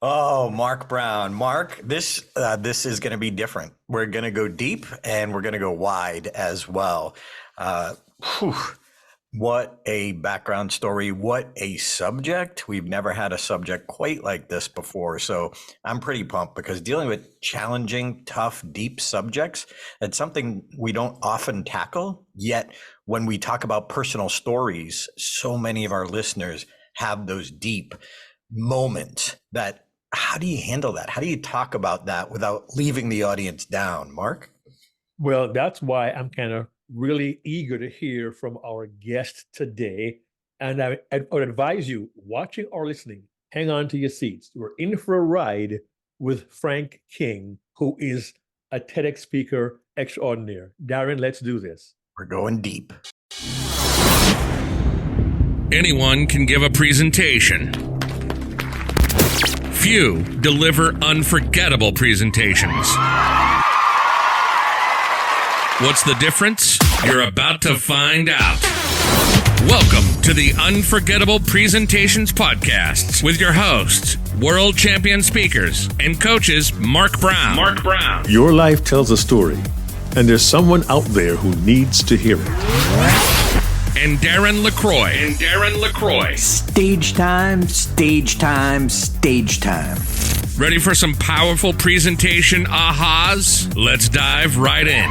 Oh, Mark Brown. Mark, this is going to be different. We're going to go deep and we're going to go wide as well. Uh, whew, what a background story. What a subject. We've never had a subject quite like this before. So I'm pretty pumped because dealing with challenging, tough, deep subjects, it's something we don't often tackle. Yet when we talk about personal stories, so many of our listeners have those deep moments that how do you handle that? How do you talk about that without leaving the audience down, Mark? Well, that's why I'm kind of really eager to hear from our guest today. And I would advise you, watching or listening, hang on to your seats. We're in for a ride with Frank King, who is a TEDx speaker extraordinaire. Darren, let's do this. We're going deep. Anyone can give a presentation. Few deliver unforgettable presentations. What's the difference? You're about to find out. Welcome to the Unforgettable Presentations Podcasts with your hosts, world champion speakers and coaches Mark Brown. Your life tells a story, and there's someone out there who needs to hear it. And Darren LaCroix. Stage time, stage time, stage time. Ready for some powerful presentation ahas? Let's dive right in.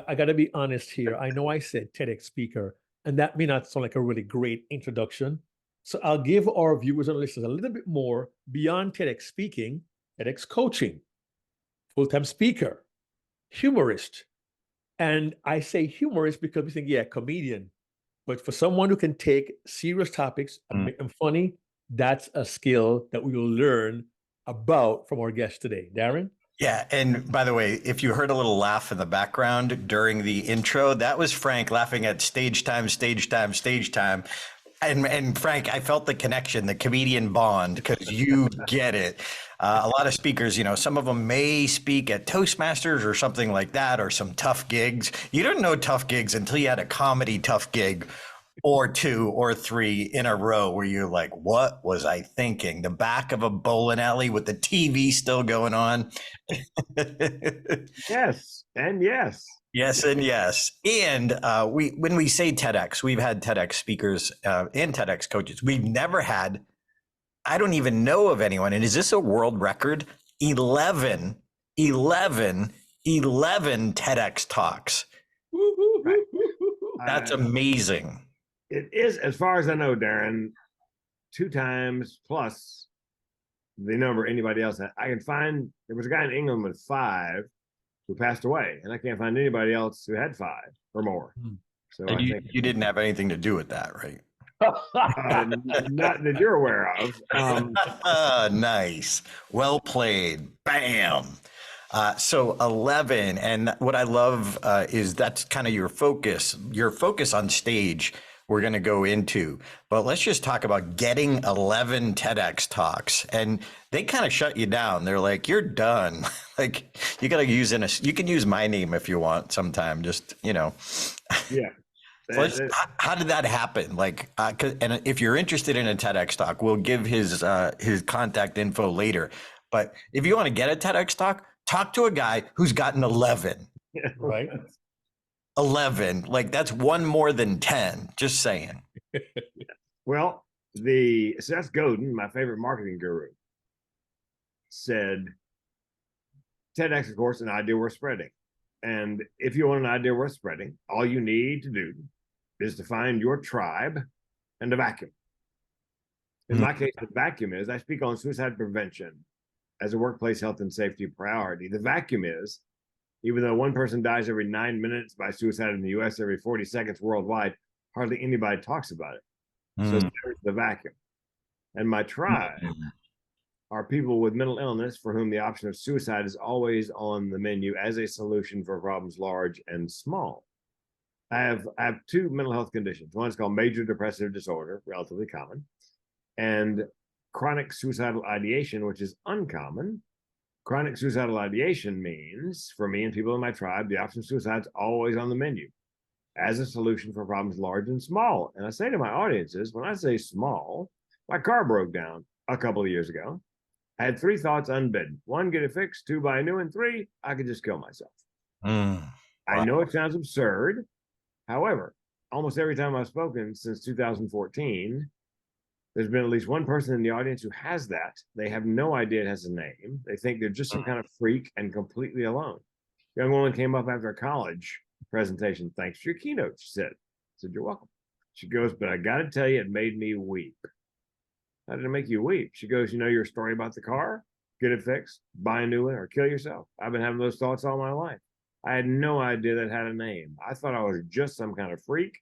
I got to be honest here. I know I said TEDx speaker, and that may not sound like a really great introduction. So I'll give our viewers and listeners a little bit more beyond TEDx speaking, TEDx coaching, full-time speaker, humorist. And I say humorist because we think, yeah, comedian. But for someone who can take serious topics and make them funny, that's a skill that we will learn about from our guest today. Darren? Yeah. And by the way, if you heard a little laugh in the background during the intro, that was Frank laughing at stage time, stage time, stage time. And Frank, I felt the connection, the comedian bond, because you get it. A lot of speakers, some of them may speak at Toastmasters or something like that, or some tough gigs. You don't know tough gigs until you had a comedy tough gig or two or three in a row where you're like, what was I thinking? The back of a bowling alley with the TV still going on. Yes, and yes. Yes, and yes. And when we say TEDx, we've had TEDx speakers and TEDx coaches. We've never had, I don't even know of anyone. And is this a world record? 11 TEDx talks. Right. That's amazing. It is, as far as I know, Darren, 2 times plus the number anybody else. I can find, there was a guy in England with 5 who passed away, and I can't find anybody else who had 5 or more. So and you didn't have anything to do with that, right? Not that you're aware of. Nice. Well played. Bam. So 11. And what I love is that's kind of your focus on stage we're going to go into. But let's just talk about getting 11 TEDx talks. And they kind of shut you down. They're like, you're done. Like you got to use you can use my name if you want sometime, just, Yeah. How did that happen? Like, and if you're interested in a TEDx talk, we'll give his contact info later. But if you want to get a TEDx talk to a guy who's gotten 11. Right? 11, like that's one more than 10. Just saying. Well, Seth Godin, my favorite marketing guru, said, TEDx, of course, an idea worth spreading. And if you want an idea worth spreading, all you need to do is to find your tribe and a vacuum. In my case, the vacuum is I speak on suicide prevention as a workplace health and safety priority. The vacuum is, even though one person dies every 9 minutes by suicide in the US, every 40 seconds worldwide, hardly anybody talks about it. So there's the vacuum. And my tribe are people with mental illness for whom the option of suicide is always on the menu as a solution for problems large and small. I have 2 mental health conditions. One is called major depressive disorder, relatively common, and chronic suicidal ideation, which is uncommon. Chronic suicidal ideation means, for me and people in my tribe, the option of suicide is always on the menu. as a solution for problems large and small. And I say to my audiences, when I say small, my car broke down a couple of years ago. I had 3 thoughts unbidden. 1, get it fixed. 2, buy a new one. 3, I could just kill myself. Wow. I know it sounds absurd. However, almost every time I've spoken since 2014, there's been at least one person in the audience who has that. They have no idea it has a name. They think they're just some kind of freak and completely alone. A young woman came up after a college presentation. Thanks for your keynote, she said. I said, you're welcome. She goes, but I got to tell you, it made me weep. How did it make you weep? She goes, you know your story about the car? Get it fixed, buy a new one, or kill yourself. I've been having those thoughts all my life. I had no idea that had a name. I thought I was just some kind of freak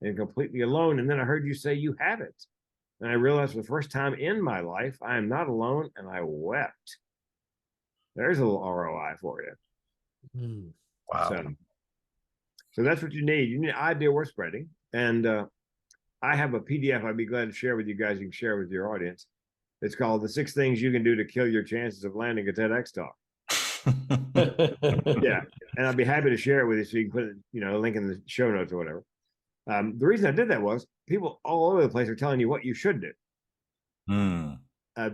and completely alone. And then I heard you say you have it. And I realized for the first time in my life, I am not alone, and I wept. There's a little ROI for you. Wow. So that's what you need. You need an idea worth spreading. And I have a PDF I'd be glad to share with you guys. You can share with your audience. It's called The 6 Things You Can Do to Kill Your Chances of Landing a TEDx Talk. Yeah. And I'd be happy to share it with you so you can put it, a link in the show notes or whatever. The reason I did that was people all over the place are telling you what you should do.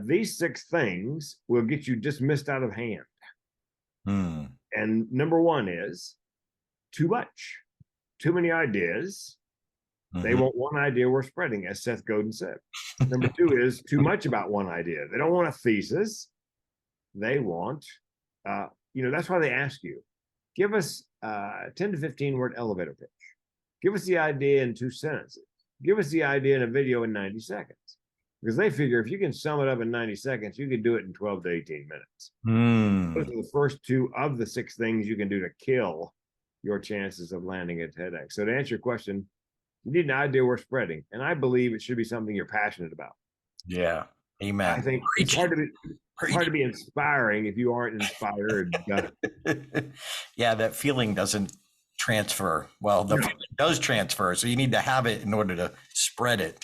These 6 things will get you dismissed out of hand. And number 1 is too much, too many ideas. They want one idea worth spreading, as Seth Godin said. Number 2 is too much about one idea. They don't want a thesis. They want, that's why they ask you, give us a 10 to 15 word elevator pitch. Give us the idea in 2 sentences. Give us the idea in a video in 90 seconds. Because they figure if you can sum it up in 90 seconds, you can do it in 12 to 18 minutes. Those are the first 2 of the 6 things you can do to kill your chances of landing at TEDx. So to answer your question, you need an idea worth spreading. And I believe it should be something you're passionate about. Yeah. Amen. I think it's hard to be inspiring if you aren't inspired. Yeah, that feeling doesn't transfer. Well, the feeling does transfer. So you need to have it in order to spread it.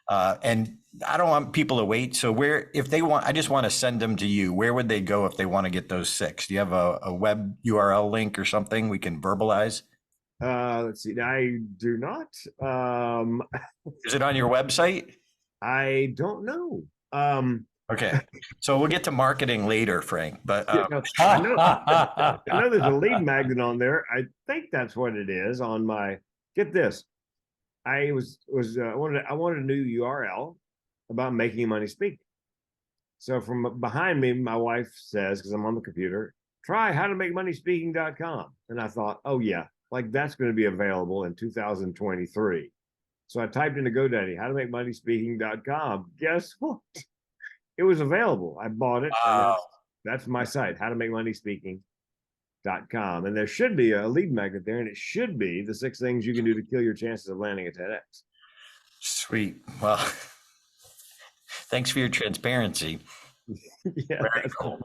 And I don't want people to wait. So if they want, I just want to send them to you. Where would they go if they want to get those 6? Do you have a web URL link or something we can verbalize? Let's see. I do not. Is it on your website? I don't know. Okay. So we'll get to marketing later, Frank, but I know there's a lead magnet on there. I think that's what it is on my, get this. I wanted a new URL about making money speaking. So from behind me, my wife says, because I'm on the computer, try howtomakemoneyspeaking.com. And I thought, oh yeah, like that's going to be available in 2023. So I typed into GoDaddy, howtomakemoneyspeaking.com. Guess what? It was available. I bought it. Wow. And that's my site, howtomakemoneyspeaking.com. And there should be a lead magnet there, and it should be the 6 things you can do to kill your chances of landing at TEDx. Sweet. Well, thanks for your transparency. Yeah, very cool.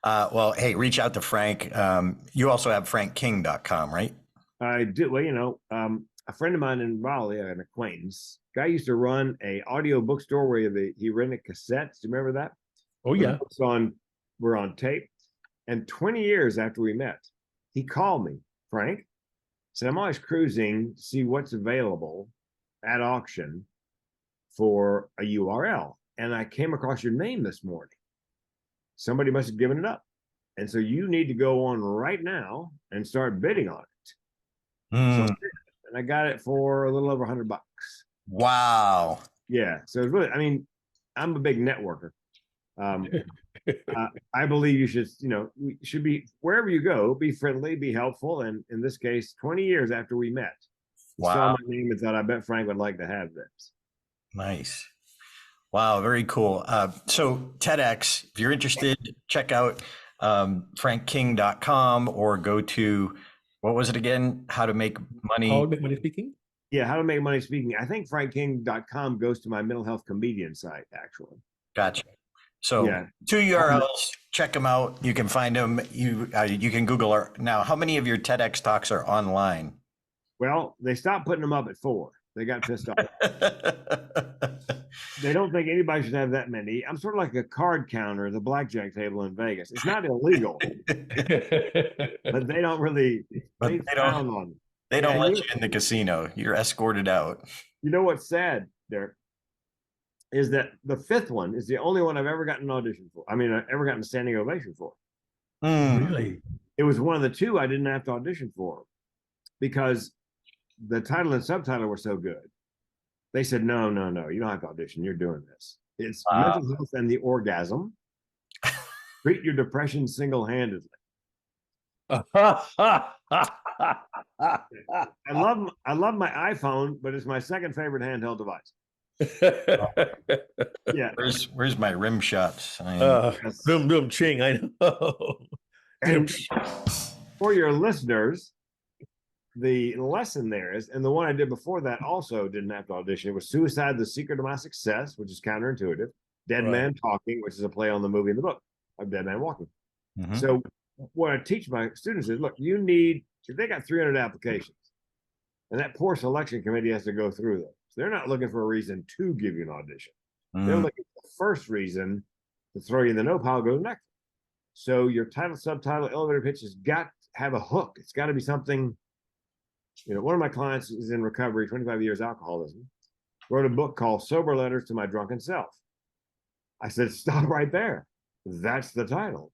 Well, hey, reach out to Frank. You also have frankking.com, right? I do. Well, a friend of mine in Raleigh, an acquaintance, guy used to run a audio bookstore where he rented cassettes. Do you remember that? Oh yeah. We're on tape. And 20 years after we met, he called me, Frank, said, I'm always cruising to see what's available at auction for a URL. And I came across your name this morning. Somebody must have given it up. And so you need to go on right now and start bidding on it. So, and I got it for a little over $100. Wow. Yeah. So it's really, I'm a big networker. I believe you should, we should be, wherever you go, be friendly, be helpful. And in this case, 20 years after we met, saw my name and thought, I bet Frank would like to have this. Nice. Wow. Very cool. So TEDx, if you're interested, check out frankking.com or go to, what was it again? How to make money. How to make money speaking? Yeah. How to make money speaking. I think frankking.com goes to my mental health comedian site, actually. Gotcha. So yeah. 2 URLs, check them out. You can find them. You can Google now. How many of your TEDx talks are online? Well, they stopped putting them up at 4. They got pissed off. They don't think anybody should have that many. I'm sort of like a card counter at the blackjack table in Vegas. It's not illegal, but they don't really. They frown on They don't And let you in the casino. You're escorted out. you know what's sad, Derek, is that the fifth one is the only one I've ever gotten an audition for. I mean, I've ever gotten a standing ovation for. Really? It was one of the two I didn't have to audition for because the title and subtitle were so good. They said, no, you don't have to audition. You're doing this. It's mental health and the orgasm. Treat your depression single-handedly. I love my iPhone, but it's my second favorite handheld device. Yeah. Where's my rim shots? Boom, boom, ching. I know. And for your listeners, the lesson there is, and the one I did before that also didn't have to audition. It was Suicide, the Secret of My Success, which is counterintuitive. Dead Man Talking, which is a play on the movie and the book of Dead Man Walking. Mm-hmm. So what I teach my students is, look, you need, if they got 300 applications, and that poor selection committee has to go through those. They're not looking for a reason to give you an audition. They're looking for the first reason to throw you in the no pile, go next. So your title, subtitle, elevator pitch has got to have a hook. It's got to be something. You know, one of my clients is in recovery, 25 years alcoholism, wrote a book called Sober Letters to My Drunken Self. I said, stop right there. That's the title.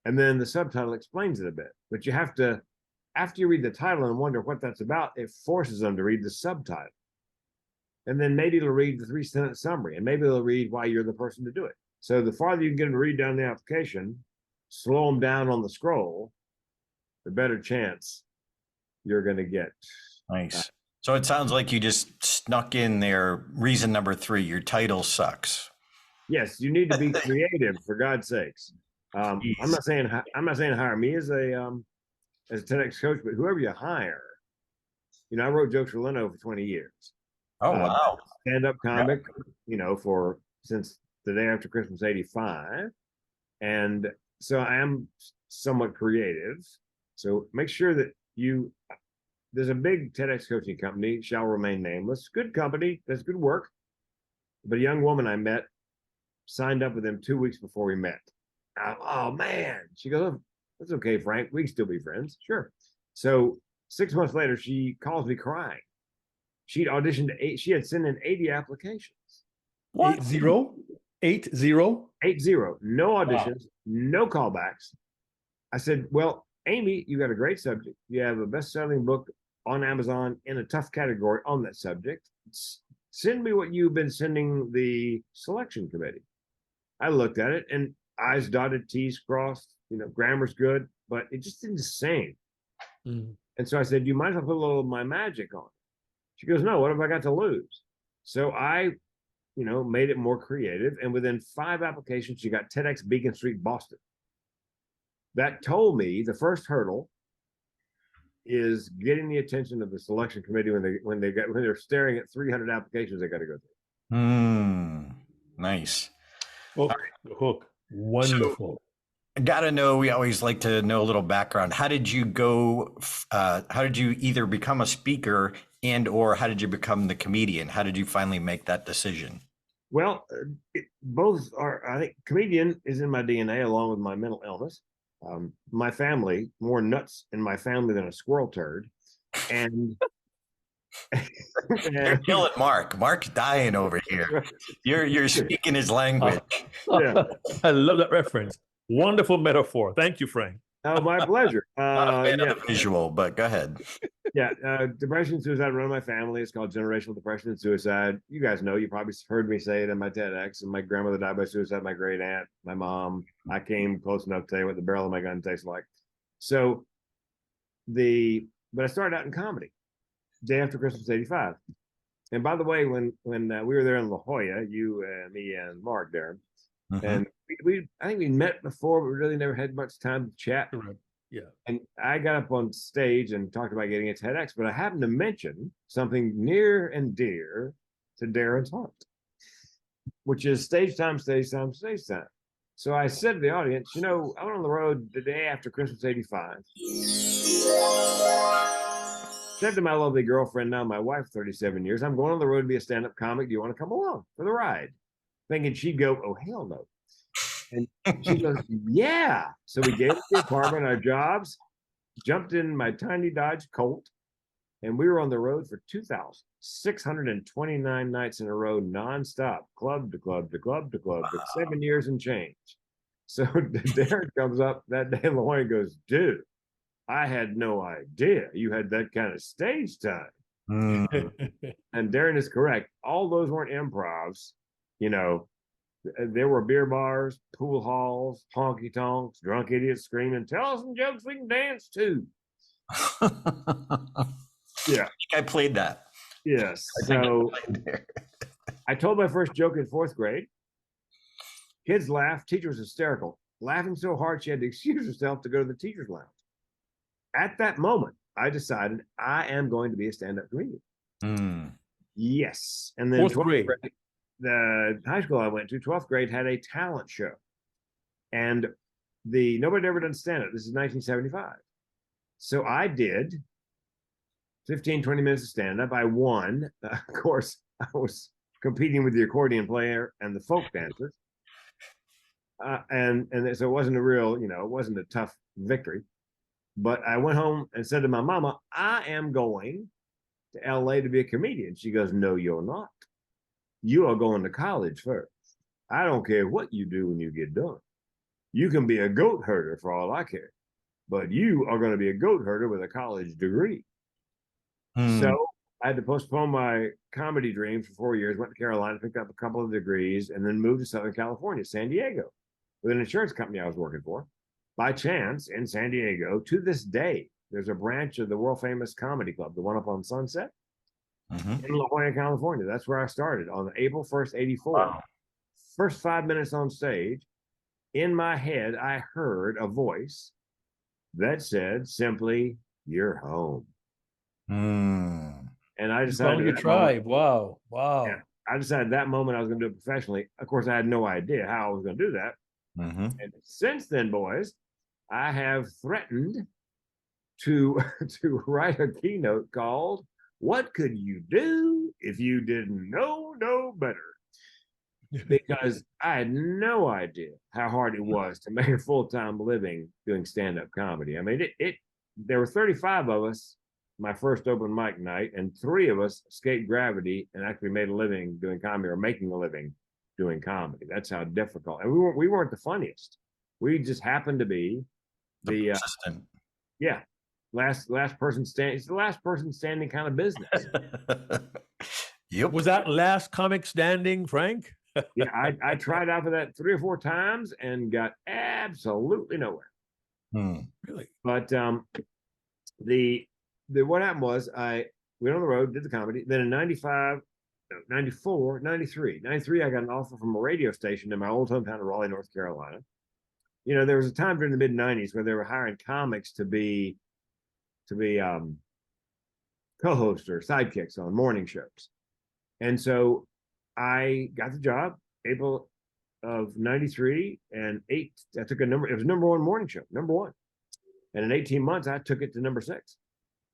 And then the subtitle explains it a bit. But you have to, after you read the title and wonder what that's about, it forces them to read the subtitle. And then maybe they'll read the 3-sentence summary, and maybe they'll read why you're the person to do it. So the farther you can get them to read down the application, slow them down on the scroll, the better chance you're going to get. Nice. So it sounds like you just snuck in there. Reason number 3, your title sucks. Yes, you need to be creative, for God's sakes. I'm not saying hire me as a TEDx coach, but whoever you hire. You know, I wrote jokes for Leno for 20 years. Oh wow! Stand-up comic, you know, since the day after Christmas '85, and so I am somewhat creative. So make sure that there's a big TEDx coaching company, shall remain nameless, good company, does good work. But a young woman I met signed up with them 2 weeks before we met. Oh man, she goes, oh, that's okay, Frank, we can still be friends, sure. So 6 months later, she calls me crying. She'd auditioned she had sent in 80 applications. What? 80? 80? 80, no auditions, no callbacks. I said, well, Amy, you got a great subject. You have a best-selling book on Amazon in a tough category on that subject. Send me what you've been sending the selection committee. I looked at it and I's dotted, T's crossed, you know, grammar's good, but it just didn't sing. And so I said, you might as well put a little of my magic on it. She goes, no, what have I got to lose? So I, you know, made it more creative. And within 5 applications, she got TEDx Beacon Street, Boston. That told me the first hurdle is getting the attention of the selection committee when they're staring at 300 applications they got to go through. Nice. Hook. Wonderful. I gotta know. We always like to know a little background. How did you go? How did you either become a speaker or how did you become the comedian? How did you finally make that decision? Well, both are. I think comedian is in my DNA along with my mental illness. My family, more nuts in my family than a squirrel turd. And you're killing Mark. Mark's dying over here. You're speaking his language. Yeah. I love that reference. Wonderful metaphor. Thank you, Frank. Oh, my pleasure. Not a fan of the visual, but go ahead. Yeah, depression, suicide run in my family. It's called generational depression and suicide. You guys know, you probably heard me say it in my TEDx. And my grandmother died by suicide, my great aunt, my mom. I came close enough to tell you what the barrel of my gun tastes like. So but I started out in comedy, day after Christmas '85. And by the way, when we were there in La Jolla, you, me, and Mark, Darren, and I think we met before, but we really never had much time to chat. Yeah. And I got up on stage and talked about getting a TEDx, but I happened to mention something near and dear to Darren's heart, which is stage time, stage time, stage time. So I said to the audience, you know, I went on the road the day after Christmas '85. Said to my lovely girlfriend, now my wife, 37 years, I'm going on the road to be a stand-up comic. Do you want to come along for the ride? Thinking she'd go, oh, hell no. And she goes, yeah. So we gave up the apartment, our jobs, jumped in my tiny Dodge Colt, And we were on the road for 2,629 nights in a row, nonstop, club to club to club to club, wow. 7 years and change. So Darren comes up that day in LaCroix and goes, dude, I had no idea you had that kind of stage time. And Darren is correct. All those weren't improvs. You know, there were beer bars, pool halls, honky tonks, drunk idiots screaming, tell us some jokes we can dance to. Yeah. I played that. Yes. So I told my first joke in 4th grade. Kids laughed. Teacher was hysterical, laughing so hard she had to excuse herself to go to the teacher's lounge. At that moment, I decided I am going to be a stand-up comedian. Yes. And then 4th grade. The high school I went to, 12th grade, had a talent show. And nobody had ever done stand-up. This is 1975. So I did 15, 20 minutes of stand-up. I won. Of course, I was competing with the accordion player and the folk dancers. And so it wasn't a real, it wasn't a tough victory. But I went home and said to my mama, I am going to LA to be a comedian. She goes, no, you're not. You are going to college first. I don't care what you do when you get done. You can be a goat herder for all I care. But you are going to be a goat herder with a college degree. So I had to postpone my comedy dreams for 4 years, went to Carolina, picked up a couple of degrees, and then moved to Southern California, San Diego, with an insurance company I was working for. By chance, in San Diego, to this day, there's a branch of the world famous comedy club, the one up on Sunset, in La Jolla, California. That's where I started on April 1st, 84. Wow. First 5 minutes on stage, in my head, I heard a voice that said simply, you're home. And I decided your tribe. Wow. Yeah, I decided that moment I was going to do it professionally. Of course, I had no idea how I was going to do that. And since then, boys, I have threatened to write a keynote called "What Could You Do If You Didn't Know No Better?" Because I had no idea how hard it was to make a full-time living doing stand-up comedy. I mean, there were 35 of us my first open mic night, and 3 of us escaped gravity and actually made a living doing comedy, or making a living doing comedy. That's how difficult. And we weren't the funniest. We just happened to be the last person standing. It's the last person standing kind of business. Yep. Was that last comic standing, Frank? Yeah, I tried out for that 3 or 4 times and got absolutely nowhere. Really? But what happened was I went on the road, did the comedy. Then in 93, I got an offer from a radio station in my old hometown of Raleigh, North Carolina. There was a time during the mid-90s where they were hiring comics to be co-hosts or sidekicks on morning shows. And so I got the job April of 93, and I took it was number 1 morning show, number 1. And in 18 months, I took it to number 6.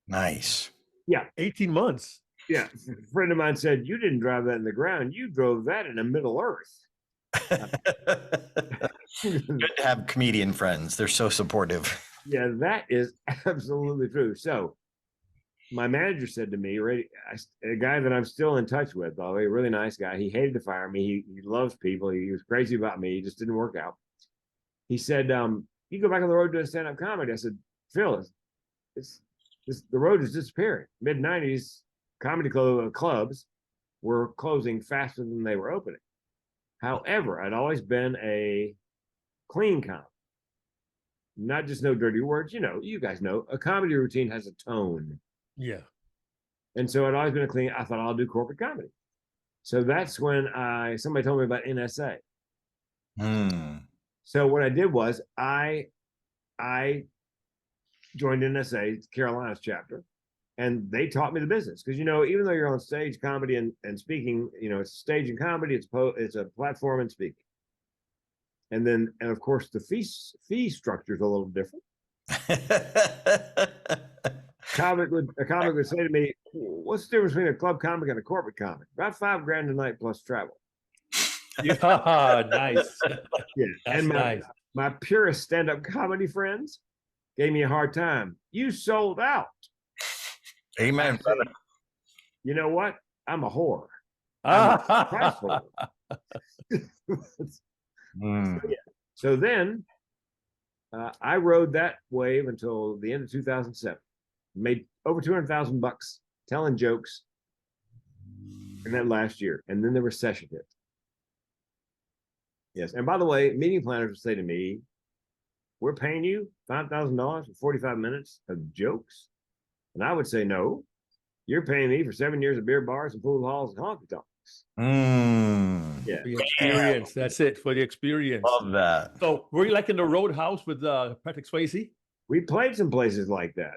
Nice. Yeah. 18 months. Yeah. A friend of mine said, you didn't drive that in the ground. You drove that in the Middle Earth. Good to have comedian friends. They're so supportive. Yeah, that is absolutely true. So my manager said to me, a guy that I'm still in touch with, by the way, a really nice guy. He hated to fire me. He loves people. He was crazy about me. He just didn't work out. He said, you go back on the road doing stand-up comedy. I said, Phil, the road is disappearing. Mid-90s, comedy clubs were closing faster than they were opening. However, I'd always been a clean comic. Not just no dirty words. You guys know, a comedy routine has a tone. Yeah. And so I'd always been a clean. I thought I'll do corporate comedy. So that's when somebody told me about NSA. So what I did was I joined NSA, Carolina's chapter, and they taught me the business. Because even though you're on stage, comedy and speaking, it's stage and comedy, it's a platform and speaking. And of course the fee structure is a little different. A comic would say to me, "What's the difference between a club comic and a corporate comic?" About $5,000 a night plus travel. Yeah, nice. Yeah, that's nice. My purest stand-up comedy friends gave me a hard time. You sold out. Amen. I said, you know what? I'm a whore. I'm a Christ whore. Mm. So then I rode that wave until the end of 2007. Made over $200,000 telling jokes in that last year. And then the recession hit. Yes. And by the way, meeting planners would say to me, we're paying you $5,000 for 45 minutes of jokes. And I would say, no, you're paying me for 7 years of beer bars and pool halls and honky tonks. Yeah. The experience. That's it, for the experience. Love that. So were you like in the Roadhouse with Patrick Swayze? We played some places like that.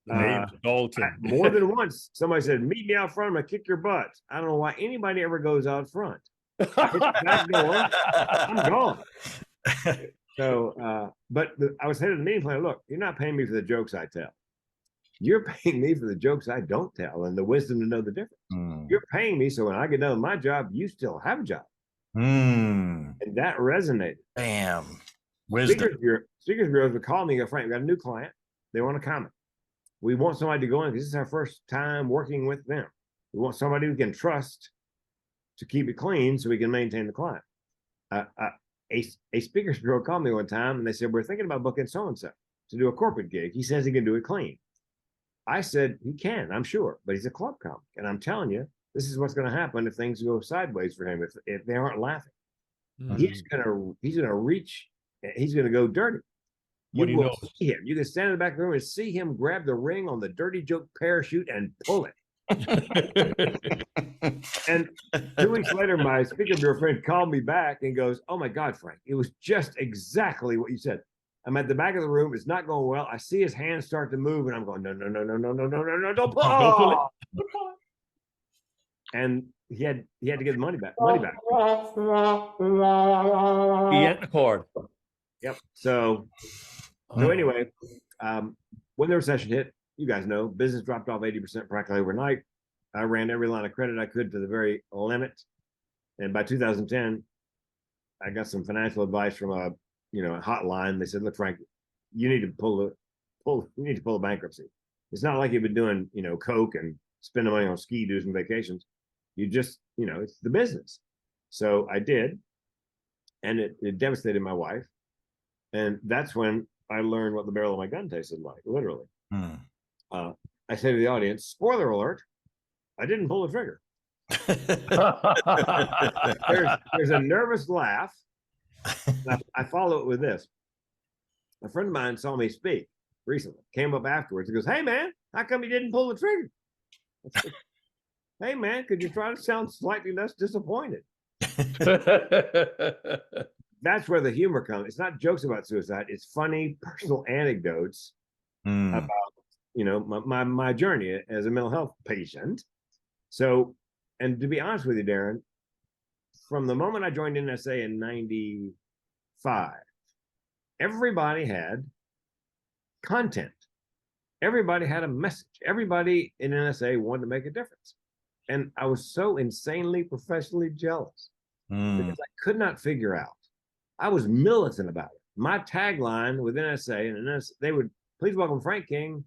Name's Dalton. More than once, somebody said, meet me out front, I'm going to kick your butt. I don't know why anybody ever goes out front. Hit the back door, I'm gone. So, I was headed to the meeting plan. Look, you're not paying me for the jokes I tell. You're paying me for the jokes I don't tell and the wisdom to know the difference. You're paying me so when I get done with my job, you still have a job. And that resonated. Bam. Wisdom. Speakers bureaus would call me and go, Frank, we got a new client. They want a comment. We want somebody to go in because this is our first time working with them. We want somebody we can trust to keep it clean so we can maintain the client. A speakers bureau called me one time and they said, we're thinking about booking so-and-so to do a corporate gig. He says he can do it clean. I said, he can, I'm sure, but he's a club comic. And I'm telling you, this is what's going to happen if things go sideways for him, if they aren't laughing. He's going to reach, he's going to go dirty. You will see him. You can stand in the back of the room and see him grab the ring on the dirty joke parachute and pull it. And 2 weeks later, my speaker bureau friend called me back and goes, oh my God, Frank, it was just exactly what you said. I'm at the back of the room. It's not going well. I see his hands start to move and I'm going, no, don't pull it. And he had to get the money back. He had the cord. Yep. So anyway, when the recession hit, you guys know, business dropped off 80% practically overnight. I ran every line of credit I could to the very limit. And by 2010, I got some financial advice from a hotline. They said, look, Frank, you need to pull a bankruptcy. It's not like you've been doing, coke and spending money on ski do's and vacations. You just, it's the business. So I did. And it devastated my wife. And that's when I learned what the barrel of my gun tasted like, literally. I say to the audience, spoiler alert, I didn't pull the trigger. There's a nervous laugh. I follow it with this. A friend of mine saw me speak recently, came up afterwards and goes, hey, man, how come you didn't pull the trigger? Said, hey, man, could you try to sound slightly less disappointed? That's where the humor comes. It's not jokes about suicide. It's funny personal anecdotes about, my journey as a mental health patient. So, and to be honest with you, Darren, from the moment I joined NSA in 95, everybody had content. Everybody had a message. Everybody in NSA wanted to make a difference. And I was so insanely professionally jealous because I could not figure out. I was militant about it. My tagline with NSA, and they would, please welcome Frank King.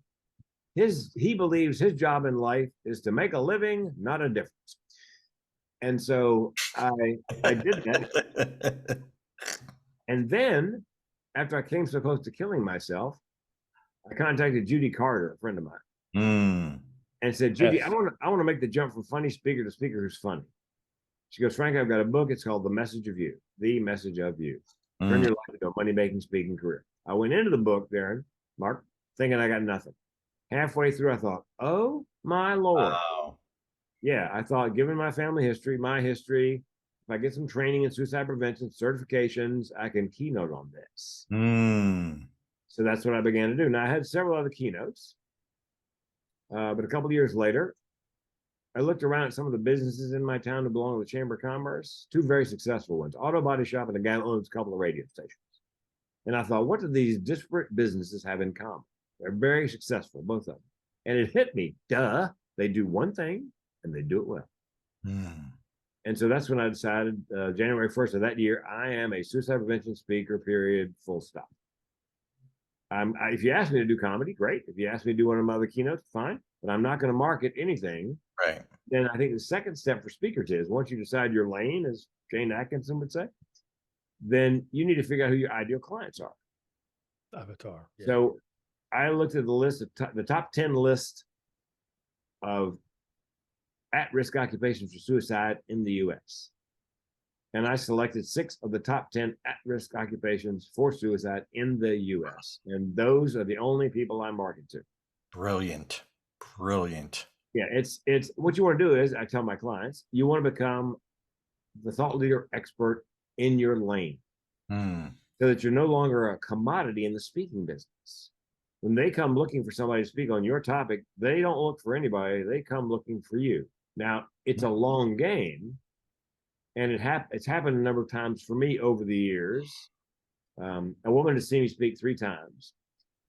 He believes his job in life is to make a living, not a difference. And so I did that. And then after I came so close to killing myself, I contacted Judy Carter, a friend of mine, and said, Judy, yes. I want to make the jump from funny speaker to speaker who's funny. She goes, Frank, I've got a book. It's called The Message of You, The Message of You. Turn your life into a money-making speaking career. I went into the book, Darren, Mark, thinking I got nothing. Halfway through, I thought, oh, my Lord. Wow. Yeah, I thought, given my family history, my history, if I get some training in suicide prevention, certifications, I can keynote on this. So that's what I began to do. Now, I had several other keynotes, but a couple of years later, I looked around at some of the businesses in my town that belong to the Chamber of Commerce, two very successful ones, auto body shop and a guy who owns a couple of radio stations. And I thought, what do these disparate businesses have in common? They're very successful, both of them. And it hit me, duh, they do one thing and they do it well. And so that's when I decided, January 1st of that year, I am a suicide prevention speaker, period, full stop. If you ask me to do comedy, great. If you ask me to do one of my other keynotes, fine. but I'm not going to market anything. Right. Then I think the second step for speakers is once you decide your lane, as Jane Atkinson would say, then you need to figure out who your ideal clients are. Avatar. Yeah. So I looked at the list of the top 10 list of at-risk occupations for suicide in the US. And I selected 6 of the top 10 at-risk occupations for suicide in the US. And those are the only people I market to. Brilliant. Brilliant. Yeah, it's what you want to do is, I tell my clients, you want to become the thought leader expert in your lane so that you're no longer a commodity in the speaking business. When they come looking for somebody to speak on your topic, they don't look for anybody. They come looking for you. Now, it's a long game, and it's happened a number of times for me over the years. A woman has seen me speak 3 times.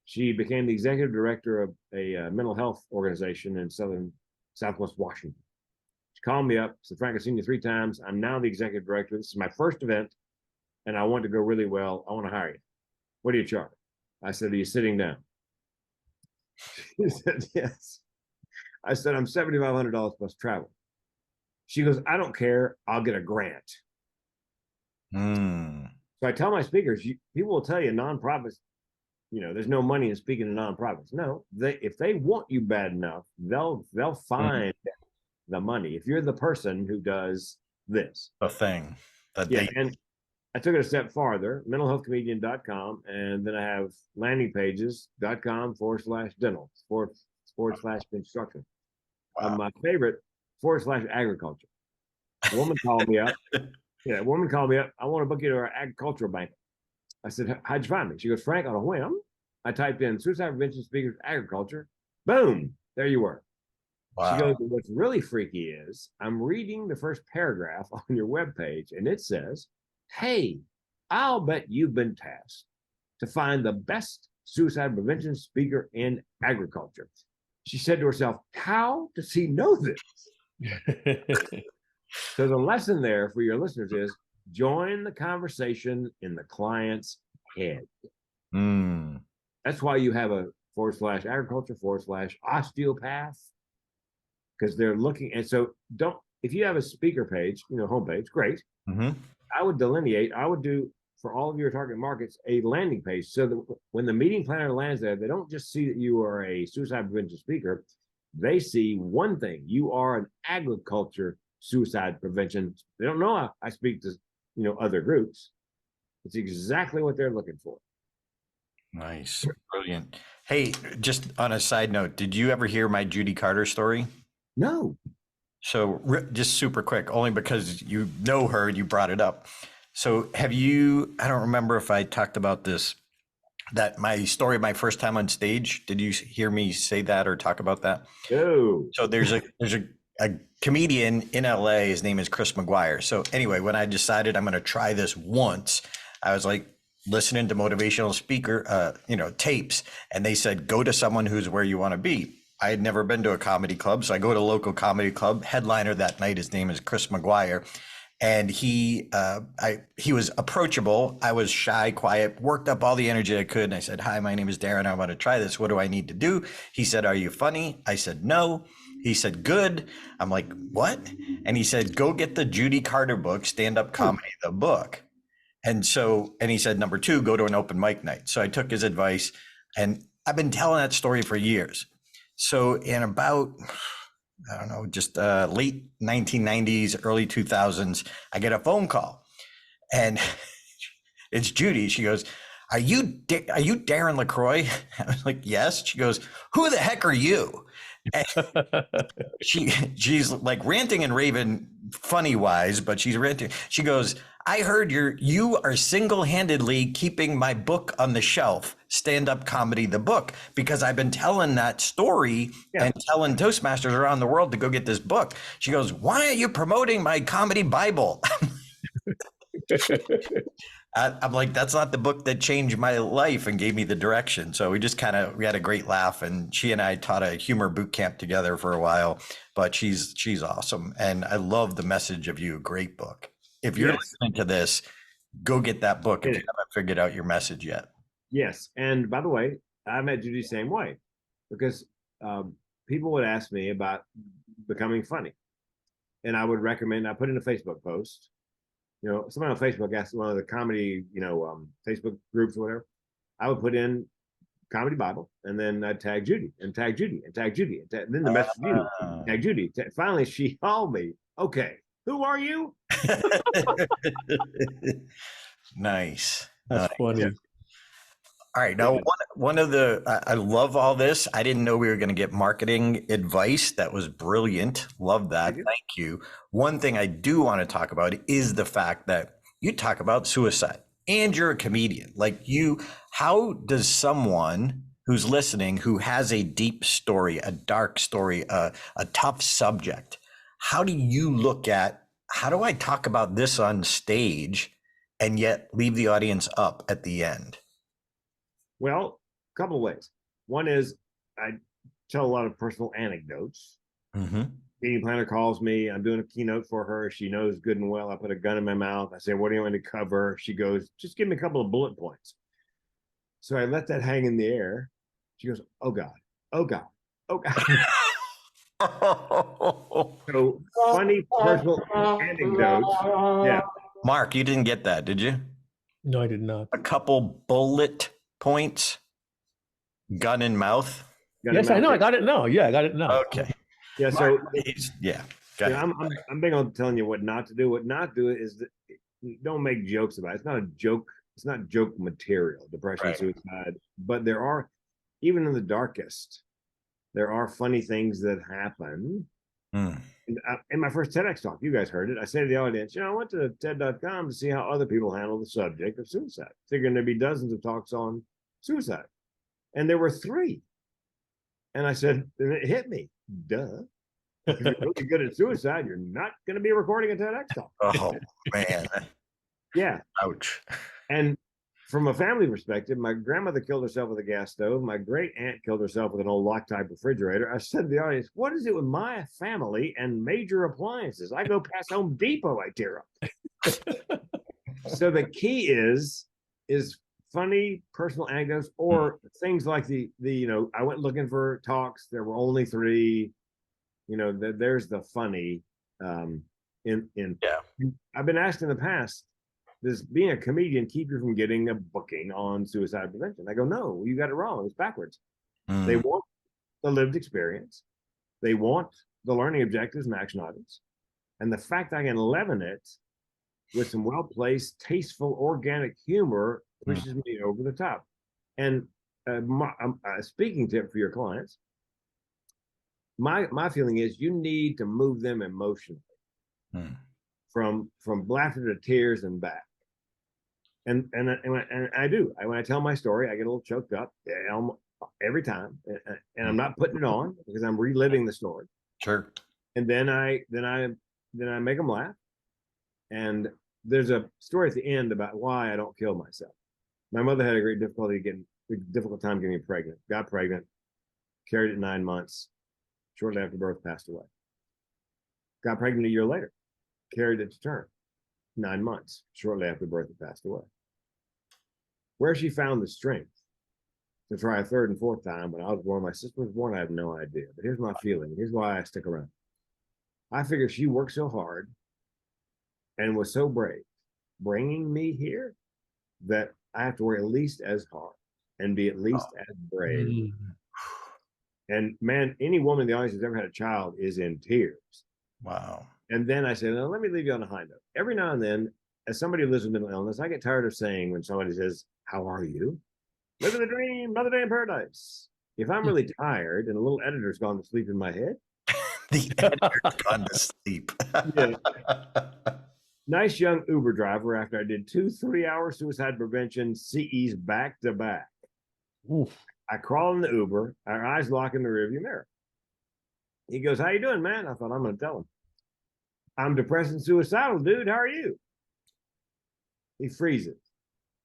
She became the executive director of a mental health organization in Southwest Washington. She called me up, said, Frank, I've seen you 3 times. I'm now the executive director. This is my first event, and I want to go really well. I want to hire you. What do you charge? I said, are you sitting down? She said, yes. I said, I'm $7,500 plus travel. She goes, I don't care. I'll get a grant. So I tell my speakers, people will tell you nonprofits, there's no money in speaking to nonprofits. No, if they want you bad enough, they'll find the money. If you're the person who does this, The thing that and I took it a step farther, mentalhealthcomedian.com, and then I have landing pages.com/dental /construction. Wow. My favorite /agriculture. A woman called me up. Yeah, a woman called me up. I want to book you to our agricultural bank. I said, how'd you find me? She goes, Frank, on a whim, I typed in suicide prevention speakers agriculture. Boom, there you were. Wow. She goes, what's really freaky is I'm reading the first paragraph on your webpage, and it says, hey, I'll bet you've been tasked to find the best suicide prevention speaker in agriculture. She said to herself, how does he know this? So the lesson there for your listeners is join the conversation in the client's head. That's why you have a /agriculture /osteopath, because they're looking. And so if you have a speaker page, homepage, great. I would delineate, I would do for all of your target markets a landing page so that when the meeting planner lands there, they don't just see that you are a suicide prevention speaker. They see one thing: you are an agriculture suicide prevention. They don't know I speak to other groups. It's exactly what they're looking for. Nice. Brilliant. Hey, just on a side note, did you ever hear my Judy Carter story? No. So just super quick, only because you know her, you brought it up. So I don't remember if I talked about this, that my story, my first time on stage. Did you hear me say that or talk about that? No. So there's a comedian in LA. His name is Chris McGuire. So anyway, when I decided I'm going to try this once, I was like listening to motivational speaker, tapes, and they said, go to someone who's where you want to be. I had never been to a comedy club. So I go to a local comedy club. Headliner that night, his name is Chris McGuire. And he was approachable. I was shy, quiet, worked up all the energy I could. And I said, hi, my name is Darren. I want to try this. What do I need to do? He said, are you funny? I said, no. He said, good. I'm like, what? And he said, go get the Judy Carter book, Stand Up Comedy, the book. And he said, number 2, go to an open mic night. So I took his advice, and I've been telling that story for years. So in about, I don't know, just late 1990s, early 2000s, I get a phone call, and it's Judy. She goes, are you Darren LaCroix? I was like, yes. She goes, who the heck are you? And she's like ranting and raving funny wise, but she's ranting. She goes, I heard you are single-handedly keeping my book on the shelf, Stand Up Comedy, the book, because I've been telling that story and telling Toastmasters around the world to go get this book. She goes, why aren't you promoting my comedy Bible? I'm like, that's not the book that changed my life and gave me the direction. So we had a great laugh, and she and I taught a humor boot camp together for a while, but she's awesome. And I love the message of you. Great book. If you're listening to this, go get that book if you haven't figured out your message yet. Yes. And by the way, I met Judy the same way, because people would ask me about becoming funny. And I would recommend, I put in a Facebook post, somebody on Facebook asked one of the comedy, Facebook groups or whatever. I would put in Comedy Bible, and then I'd tag Judy and tag Judy and tag Judy. And then the message Judy, tag Judy. Finally, she called me. Okay, who are you? Nice. That's funny. Yeah. All right. Now, one of I love all this. I didn't know we were going to get marketing advice. That was brilliant. Love that. Thank you. One thing I do want to talk about is the fact that you talk about suicide and you're a comedian. How does someone who's listening, who has a deep story, a dark story, a tough subject, how do you look at, how do I talk about this on stage and yet leave the audience up at the end? Well, a couple of ways. One is I tell a lot of personal anecdotes. Mm-hmm. Meeting planner calls me. I'm doing a keynote for her. She knows good and well. I put a gun in my mouth. I say, what do you want to cover? She goes, just give me a couple of bullet points. So I let that hang in the air. She goes, oh God, oh God, oh God. So funny personal anecdotes. Yeah. Mark, you didn't get that, did you? No, I did not. A couple bullet points, gun in mouth. Yes, I know. I got it now. Yeah, I got it now. Okay. Yeah. So I'm big on telling you what not to do. What not to do is that don't make jokes about it. It's not a joke. It's not joke material, depression, Right. suicide. But there are, even in the darkest, there are funny things that happen. Mm. In my first TEDx talk, you guys heard it. I say to the audience, I went to TED.com to see how other people handle the subject of suicide, figuring there'd be dozens of talks on suicide. And there were 3. And I said, and it hit me. Duh. If you're really good at suicide, you're not going to be recording a TEDx talk. Oh, man. Yeah. Ouch. And from a family perspective, my grandmother killed herself with a gas stove. My great aunt killed herself with an old Loctite refrigerator. I said to the audience, what is it with my family and major appliances? I go past Home Depot, I tear up. So the key is funny personal anecdotes or things like the I went looking for talks. There were only 3. There's the funny. I've been asked in the past, does being a comedian keep you from getting a booking on suicide prevention? I go, no, you got it wrong. It's backwards. Mm. They want the lived experience. They want the learning objectives and action items. And the fact I can leaven it with some well-placed, tasteful, organic humor pushes me over the top. And speaking tip for your clients, my feeling is you need to move them emotionally from laughter to tears and back. And I do. When I tell my story, I get a little choked up every time, and I'm not putting it on because I'm reliving the story. Sure. And then I make them laugh. And there's a story at the end about why I don't kill myself. My mother had a difficult time getting pregnant. Got pregnant, carried it 9 months. Shortly after birth, passed away. Got pregnant a year later, carried it to term. 9 months. Shortly after birth, it passed away. Where she found the strength to try a 3rd and 4th time when I was born, my sister was born, I have no idea. But here's my feeling. Here's why I stick around. I figure she worked so hard and was so brave bringing me here that I have to work at least as hard and be at least as brave. Mm-hmm. And man, any woman in the audience who's ever had a child is in tears. Wow. And then I said, let me leave you on a high note. Every now and then, as somebody who lives with mental illness, I get tired of saying when somebody says, how are you? Living the dream, another day in paradise. If I'm really tired and a little editor's gone to sleep in my head. The editor's gone to sleep. Yeah. Nice young Uber driver after I did 2 3-hour suicide prevention CEs back to back. Oof. I crawl in the Uber, our eyes lock in the rearview mirror. He goes, how you doing, man? I thought, I'm going to tell him. I'm depressed and suicidal, dude. How are you? He freezes.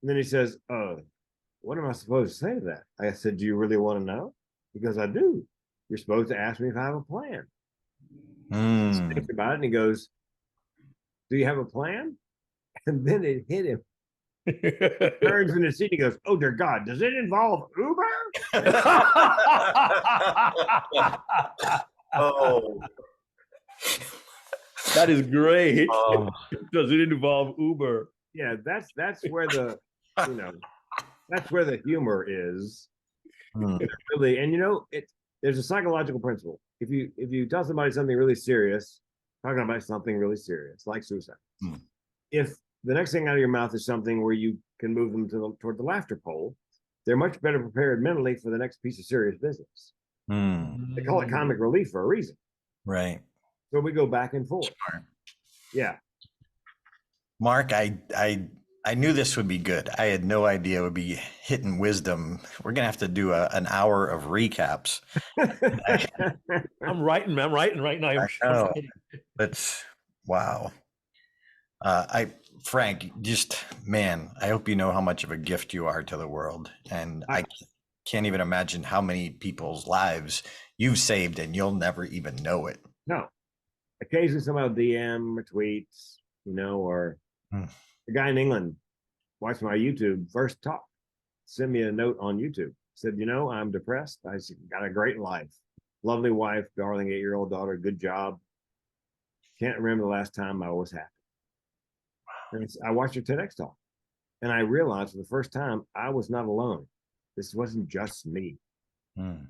And then he says, what am I supposed to say to that? I said, do you really want to know? He goes, I do. You're supposed to ask me if I have a plan. He thinks about it and he goes, do you have a plan? And then it hit him. Turns in his seat. He goes, "Oh dear God, does it involve Uber?" Oh, That is great. oh. Does it involve Uber? Yeah, that's where the you know that's where the humor is. Hmm. Really, and there's a psychological principle. If you tell somebody something really serious, talking about something really serious like suicide, if the next thing out of your mouth is something where you can move them toward the laughter pole, they're much better prepared mentally for the next piece of serious business. They call it comic relief for a reason. Right. So we go back and forth. Smart. Yeah. Mark, I knew this would be good. I had no idea it would be hitting wisdom. We're gonna have to do an hour of recaps. I'm writing right now. I know. That's wow. Frank, just man, I hope you know how much of a gift you are to the world, and I can't even imagine how many people's lives you've saved, and you'll never even know it. No. Occasionally somebody will DM or tweets, or the guy in England watched my YouTube first talk, sent me a note on YouTube, said, I'm depressed. I got a great life, lovely wife, darling 8-year-old daughter, good job. Can't remember the last time I was happy. And I watched your TEDx talk, and I realized for the first time I was not alone. This wasn't just me. And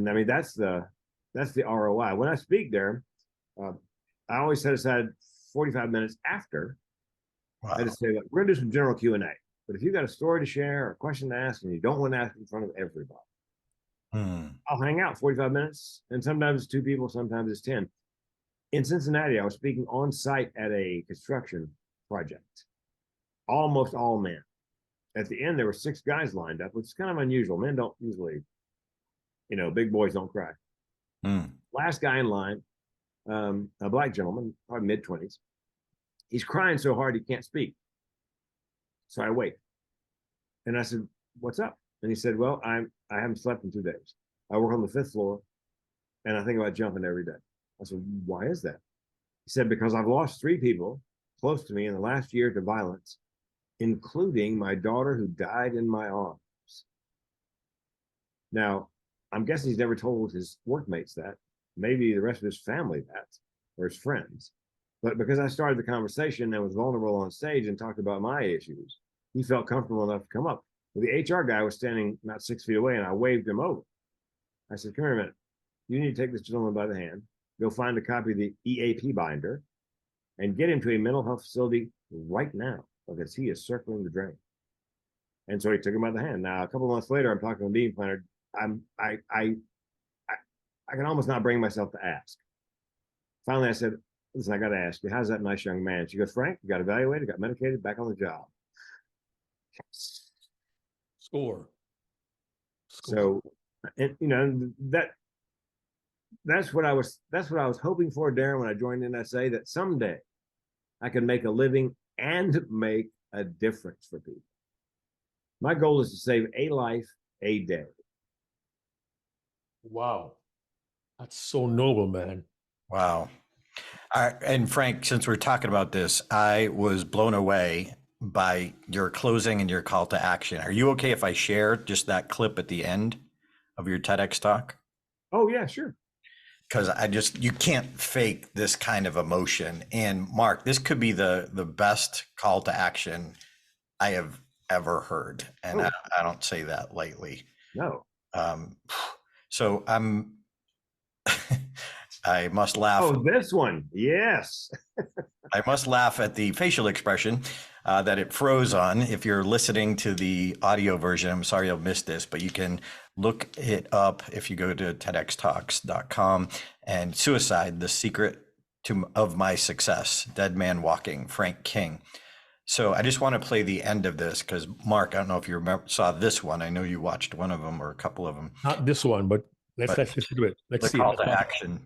I mean, that's the ROI. When I speak there, I always set aside 45 minutes after. Wow. I just say, look, we're gonna do some general Q&A. But if you got a story to share or a question to ask, and you don't want to ask in front of everybody, I'll hang out 45 minutes, and sometimes it's 2 people, sometimes it's 10. In Cincinnati, I was speaking on site at a construction project. Almost all men. At the end, there were 6 guys lined up, which is kind of unusual. Men don't usually, big boys don't cry. Last guy in line, a black gentleman, probably mid-20s. He's crying so hard he can't speak. So I wait. And I said, "What's up?" And he said, "Well, I haven't slept in 2 days. I work on the 5th floor, and I think about jumping every day." I said, "Why is that?" He said, "Because I've lost 3 people close to me in the last year to violence, including my daughter who died in my arms." Now, I'm guessing he's never told his workmates that, maybe the rest of his family that, or his friends. But because I started the conversation and was vulnerable on stage and talked about my issues, he felt comfortable enough to come up. Well, the HR guy was standing not 6 feet away, and I waved him over. I said, "Come here a minute. You need to take this gentleman by the hand, go find a copy of the EAP binder, and get him to a mental health facility right now, because he is circling the drain." And so he took him by the hand. Now, a couple of months later, I'm talking to the meeting planner. I can almost not bring myself to ask. Finally, I said, "Listen, I got to ask you, how's that nice young man?" She goes, "Frank, you got evaluated, got medicated, back on the job." Score. So, and that's what I was hoping for, Darren, when I joined NSA, that someday I could make a living and make a difference for people. My goal is to save a life a day. Wow. That's so noble, man. Wow. And Frank, since we're talking about this, I was blown away by your closing and your call to action. Are you okay if I share just that clip at the end of your TEDx talk? Oh, yeah, sure. Because you can't fake this kind of emotion. And Mark, this could be the best call to action I have ever heard. And I don't say that lightly. No. So I must laugh. Oh, this one. Yes. I must laugh at the facial expression that it froze on. If you're listening to the audio version, I'm sorry you'll miss this, but you can look it up if you go to TEDxTalks.com and Suicide, the Secret of My Success, Dead Man Walking, Frank King. So I just want to play the end of this because, Mark, I don't know if you saw this one. I know you watched one of them or a couple of them. Not this one, but let's do it. Let's see. Call to action.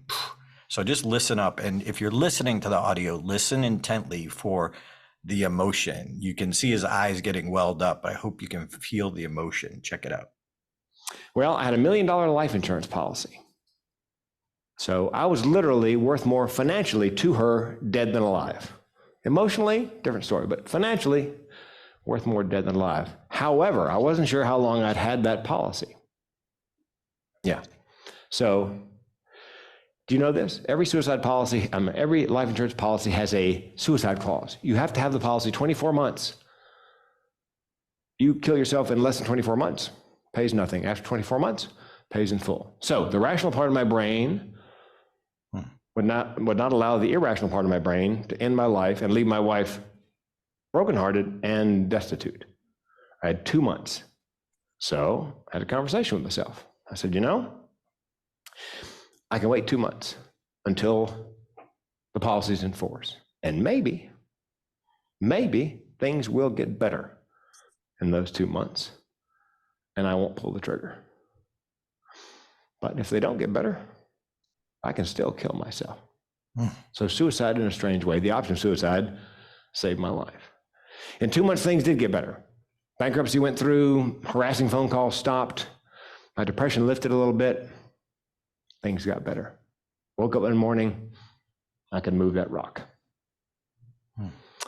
So just listen up. And if you're listening to the audio, listen intently for the emotion. You can see his eyes getting welled up. I hope you can feel the emotion. Check it out. Well, I had $1 million life insurance policy. So I was literally worth more financially to her dead than alive. Emotionally, different story, but financially, worth more dead than alive. However, I wasn't sure how long I'd had that policy. Yeah. So, do you know this? Every suicide policy, every life insurance policy has a suicide clause. You have to have the policy 24 months. You kill yourself in less than 24 months, pays nothing. After 24 months, pays in full. So the rational part of my brain would not allow the irrational part of my brain to end my life and leave my wife brokenhearted and destitute. I had 2 months. So I had a conversation with myself. I said, you know, I can wait 2 months until the policy's in force. And maybe things will get better in those 2 months, and I won't pull the trigger. But if they don't get better, I can still kill myself. So suicide, in a strange way, the option of suicide, saved my life. In 2 months, things did get better. Bankruptcy went through, harassing phone calls stopped, my depression lifted a little bit, things got better. Woke up in the morning, I could move that rock.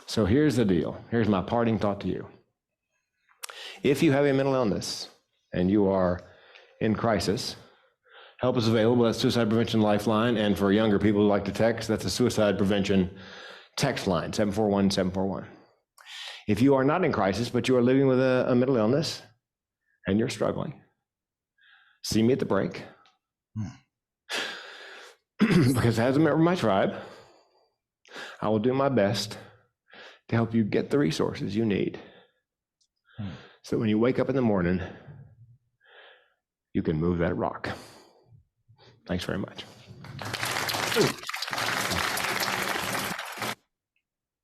So here's the deal. Here's my parting thought to you. If you have a mental illness and you are in crisis, help is available. That's Suicide Prevention Lifeline. And for younger people who like to text, that's a suicide prevention text line, 741-741. If you are not in crisis, but you are living with a mental illness and you're struggling, see me at the break. Because as a member of my tribe, I will do my best to help you get the resources you need. So when you wake up in the morning, you can move that rock. Thanks very much.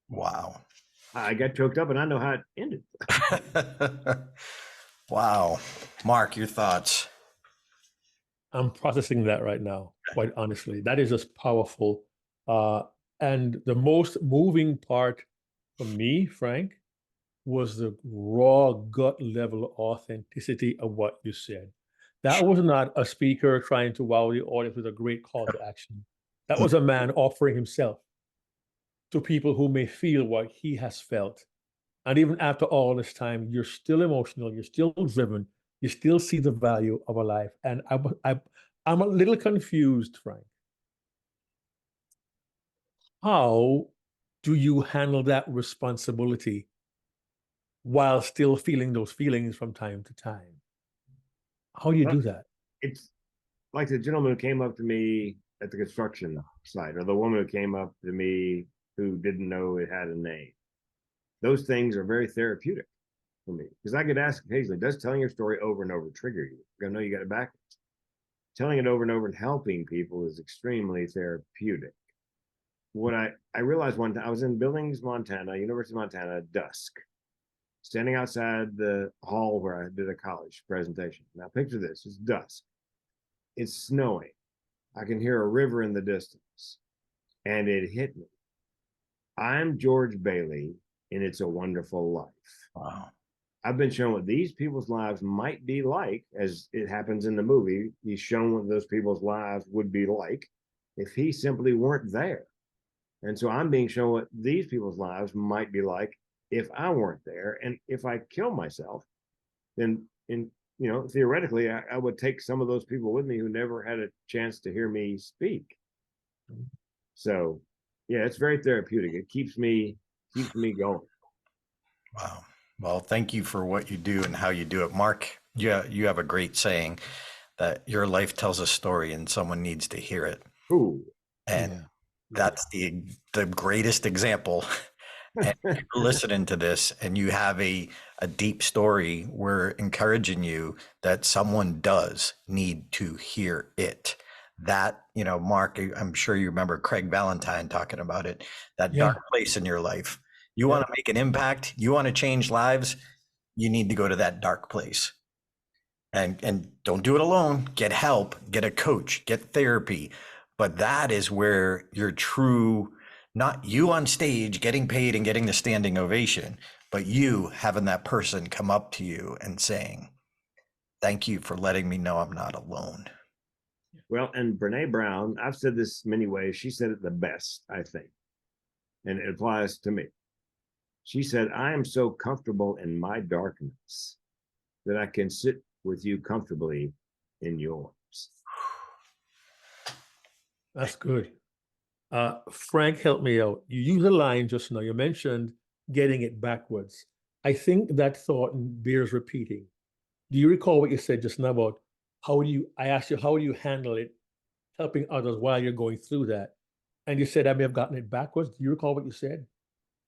Wow. I got choked up and I know how it ended. Wow. Mark, your thoughts? I'm processing that right now, quite honestly. That is just powerful. And the most moving part for me, Frank, was the raw gut level authenticity of what you said. That was not a speaker trying to wow the audience with a great call to action. That was a man offering himself to people who may feel what he has felt. And even after all this time, you're still emotional, you're still driven, you still see the value of a life. And I'm a little confused, Frank. How do you handle that responsibility while still feeling those feelings from time to time? How do you do that? It's like the gentleman who came up to me at the construction site, or the woman who came up to me who didn't know it had a name. Those things are very therapeutic for me, because I get asked occasionally, does telling your story over and over trigger you? I know you got it backwards. Telling it over and over and helping people is extremely therapeutic. What I realized one time, I was in Billings, Montana, University of Montana, at dusk, standing outside the hall where I did a college presentation. Now picture this, it's dusk. It's snowing. I can hear a river in the distance. And it hit me. I'm George Bailey in It's a Wonderful Life. Wow. I've been shown what these people's lives might be like, as it happens in the movie. He's shown what those people's lives would be like if he simply weren't there. And so I'm being shown what these people's lives might be like if I weren't there. And if I kill myself, then theoretically, I would take some of those people with me who never had a chance to hear me speak. So yeah, it's very therapeutic. It keeps me going. Wow. Well, thank you for what you do and how you do it. Mark, you have a great saying that your life tells a story and someone needs to hear it. Ooh. And that's the greatest example. And if you're listening to this and you have a deep story, we're encouraging you that someone does need to hear it. That, Mark, I'm sure you remember Craig Valentine talking about it, that dark place in your life. You want to make an impact, you want to change lives, you need to go to that dark place. And don't do it alone. Get help, get a coach, get therapy. But that is where your true, not you on stage getting paid and getting the standing ovation, but you having that person come up to you and saying, thank you for letting me know I'm not alone. Well, and Brene Brown, I've said this many ways. She said it the best, I think. And it applies to me. She said, I am so comfortable in my darkness that I can sit with you comfortably in yours. That's good. Frank, help me out. You used a line just now. You mentioned getting it backwards. I think that thought bears repeating. Do you recall what you said just now about I asked you, how do you handle it, helping others while you're going through that? And you said, I may have gotten it backwards. Do you recall what you said?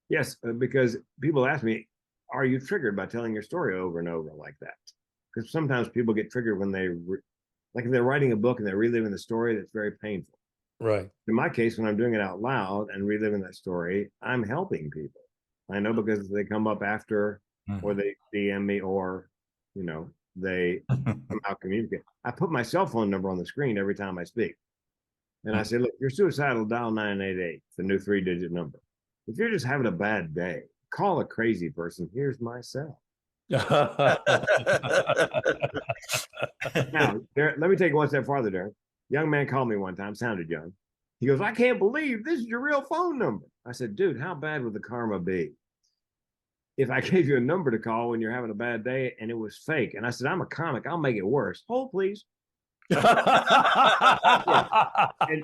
Yes, because people ask me, are you triggered by telling your story over and over like that? Because sometimes people get triggered when like if they're writing a book and they're reliving the story, that's very painful. Right. In my case, when I'm doing it out loud and reliving that story, I'm helping people. I know because they come up after, or they DM me, or, they somehow communicate. I put my cell phone number on the screen every time I speak. And I say, look, if you're suicidal, dial 988, the new 3-digit number. If you're just having a bad day, call a crazy person. Here's my cell. Now, let me take it one step farther, Darren. Young man called me one time, sounded young. He goes, I can't believe this is your real phone number. I said, dude, how bad would the karma be if I gave you a number to call when you're having a bad day and it was fake? And I said, I'm a comic. I'll make it worse. Hold, please. Yeah. And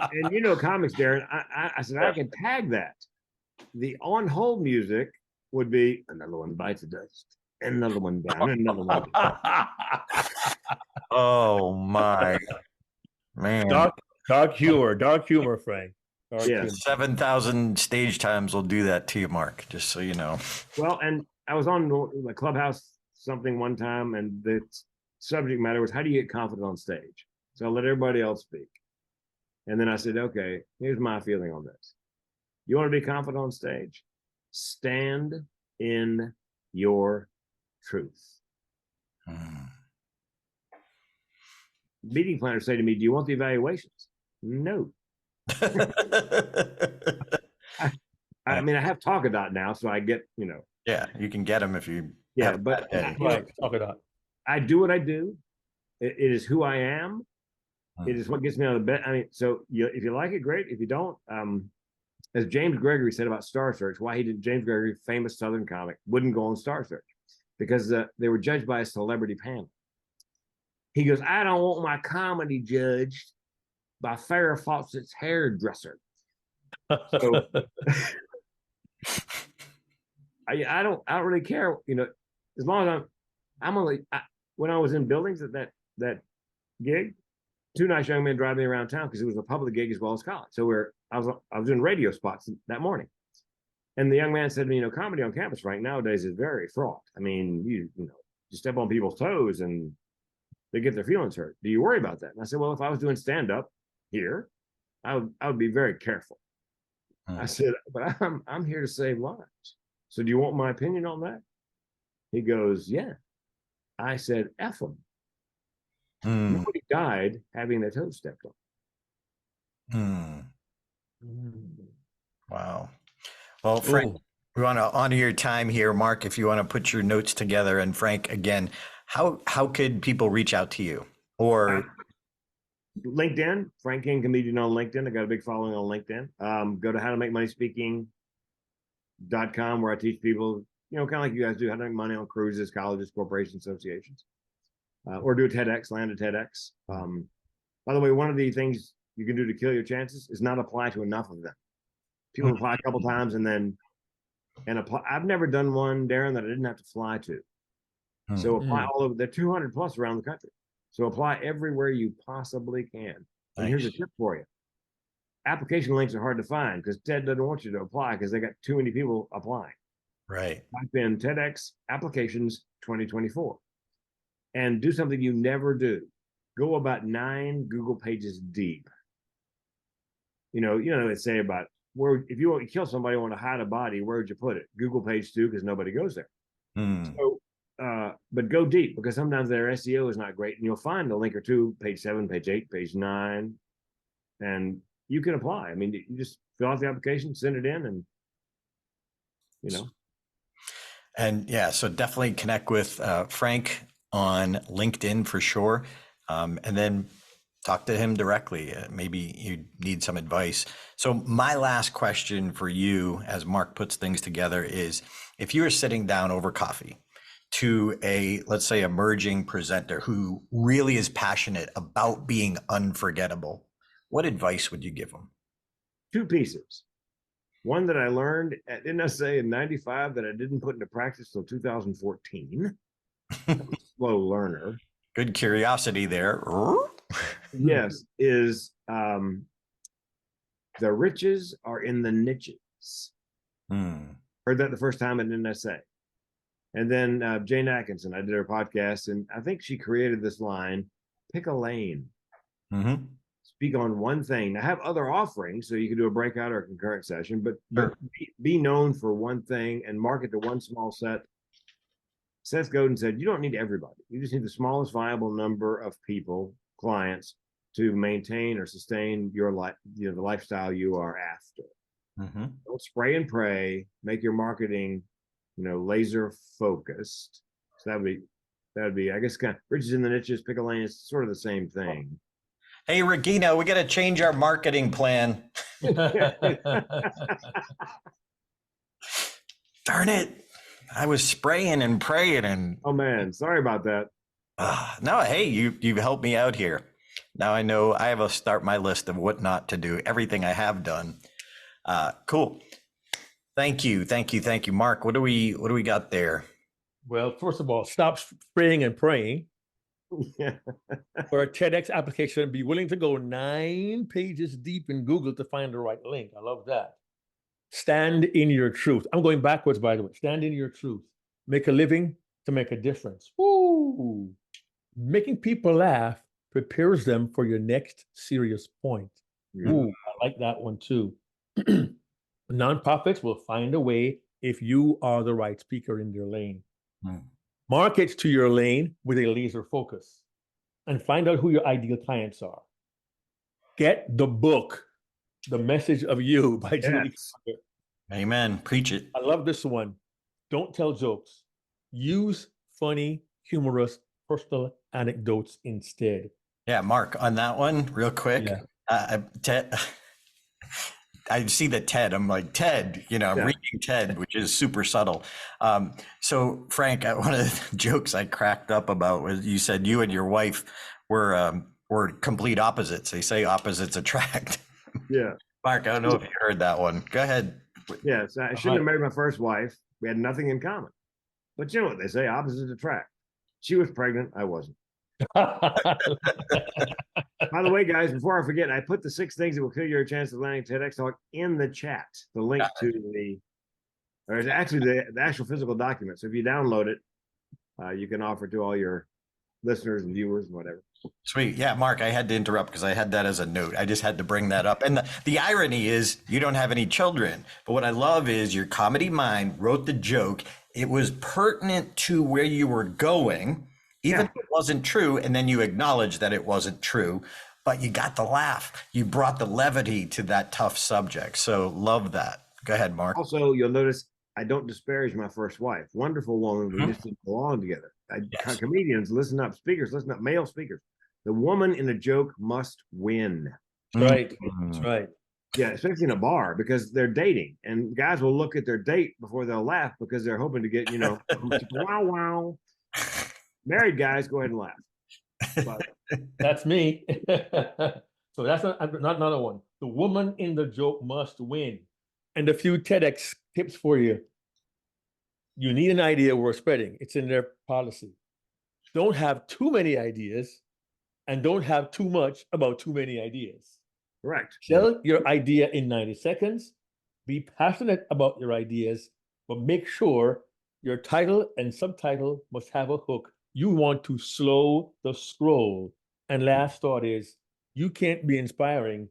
comics, Darren, I said, I can tag that. The on hold music would be another one bites the dust, and another one down, and another one down. Oh my man. Dark humor, Frank. Dark Yeah. humor. 7,000 stage times will do that to you, Mark, just so you know. Well, and I was on the Clubhouse something one time, and the subject matter was, how do you get confident on stage? So I let everybody else speak. And then I said, okay, here's my feeling on this. You want to be confident on stage? Stand in your truth. Meeting planners say to me, do you want the evaluations? No. I mean, I have Talkadot now, so I get, Yeah, you can get them if you. Yeah, but Talkadot. I do what I do. It is who I am. It is what gets me out of bed. I mean, so if you like it, great. If you don't, as James Gregory said about Star Search, James Gregory, famous Southern comic, wouldn't go on Star Search because they were judged by a celebrity panel. He goes, I don't want my comedy judged by Farrah Fawcett's hairdresser. So I don't really care, as long as when I was in buildings at that gig, 2 nice young men drive me around town because it was a public gig as well as college. So I was doing radio spots that morning. And the young man said to me, comedy on campus right nowadays is very fraught. I mean, you step on people's toes and they get their feelings hurt. Do you worry about that? And I said, well, if I was doing stand-up here, I would be very careful. I said, but I'm here to save lives. So do you want my opinion on that? He goes, yeah. I said, F them. Nobody died having their toes stepped on. Wow. Well, Frank, we want to honor your time here. Mark, if you want to put your notes together, and Frank, again, how could people reach out to you? Or LinkedIn, Frank King Comedian on LinkedIn. I got a big following on LinkedIn. Go to howtomakemoneyspeaking.com, where I teach people, kind of like you guys do, how to make money on cruises, colleges, corporations, associations. Or do a TEDx, land a TEDx. By the way, one of the things you can do to kill your chances is not apply to enough of them. People apply a couple times and apply. I've never done one, Darren, that I didn't have to fly to. So apply all over. They're 200 plus around the country. So apply everywhere you possibly can. And here's a tip for you. Application links are hard to find because TED doesn't want you to apply because they got too many people applying. Right. Type in TEDx applications 2024 and do something you never do. Go about 9 Google pages deep. They say about where, if you want to kill somebody, want to hide a body, where would you put it? Google page 2, because nobody goes there. So, but go deep, because sometimes their SEO is not great, and you'll find a link or two, page 7, page 8, page 9, and you can apply. I mean, you just fill out the application, send it in, and And yeah, so definitely connect with Frank on LinkedIn for sure. And then Talk to him directly. Maybe you need some advice. So my last question for you, as Mark puts things together, is if you were sitting down over coffee to a, let's say, emerging presenter who really is passionate about being unforgettable, what advice would you give them? 2 pieces. One that I learned at NSA in 95 that I didn't put into practice till 2014. Slow learner. Good curiosity there. Yes, is the riches are in the niches. Heard that the first time at NSA. And then Jane Atkinson, I did her podcast, and I think she created this line, pick a lane. Speak on one thing. Now, have other offerings, so you can do a breakout or a concurrent session, but be known for one thing and market to one small set. Seth Godin said, you don't need everybody. You just need the smallest viable number of people, clients, to maintain or sustain your life, the lifestyle you are after. Don't spray and pray. Make your marketing, laser focused. So that'd be, I guess, kind of riches in the niches, pick a lane. It's sort of the same thing. Hey, Regina, we got to change our marketing plan. Darn it. I was spraying and praying and. Oh, man. Sorry about that. No, hey, you've helped me out here. Now I know I have to start my list of what not to do, everything I have done. Cool. Thank you. Mark, what do we got there? Well, first of all, stop spraying and praying. For a TEDx application, be willing to go 9 pages deep in Google to find the right link. I love that. Stand in your truth. I'm going backwards, by the way. Stand in your truth. Make a living to make a difference. Woo! Making people laugh prepares them for your next serious point. Ooh, I like that one too. Nonprofits will find a way if you are the right speaker in their lane. Market to your lane with a laser focus and find out who your ideal clients are. Get the book, The Message of You by Julie. Amen. Preach it. I love this one. Don't tell jokes. Use funny, humorous, personal anecdotes instead. Yeah, Mark, on that one, real quick. Ted, I see the TED. I'm like, TED, I'm reading TED, which is super subtle. So, Frank, one of the jokes I cracked up about was you said you and your wife were complete opposites. They say opposites attract. Yeah. Mark, I don't know if you heard that one. Go ahead. Yes, I shouldn't have married my first wife. We had nothing in common. But you know what they say, opposites attract. She was pregnant. I wasn't. By the way, guys, before I forget, I put the 6 things that will kill your chance of landing TEDx talk in the chat. The link to it's actually the actual physical document. So if you download it, you can offer to all your listeners and viewers and whatever. Sweet. Yeah, Mark, I had to interrupt because I had that as a note. I just had to bring that up. And the irony is you don't have any children. But what I love is your comedy mind wrote the joke. It was pertinent to where you were going, even if it wasn't true. And then you acknowledged that it wasn't true, but you got the laugh. You brought the levity to that tough subject. So love that. Go ahead, Mark. Also, you'll notice I don't disparage my first wife. Wonderful woman. We just didn't belong together. Comedians, listen up. Speakers, listen up. Male speakers. The woman in a joke must win. That's right. That's right. Yeah, especially in a bar because they're dating, and guys will look at their date before they'll laugh because they're hoping to get, wow, wow. Married guys, go ahead and laugh. But, that's me. So that's not another one. The woman in the joke must win. And a few TEDx tips for you. You need an idea worth spreading. It's in their policy. Don't have too many ideas and don't have too much about too many ideas. Correct. Tell your idea in 90 seconds. Be passionate about your ideas, but make sure your title and subtitle must have a hook. You want to slow the scroll. And last thought is, you can't be inspiring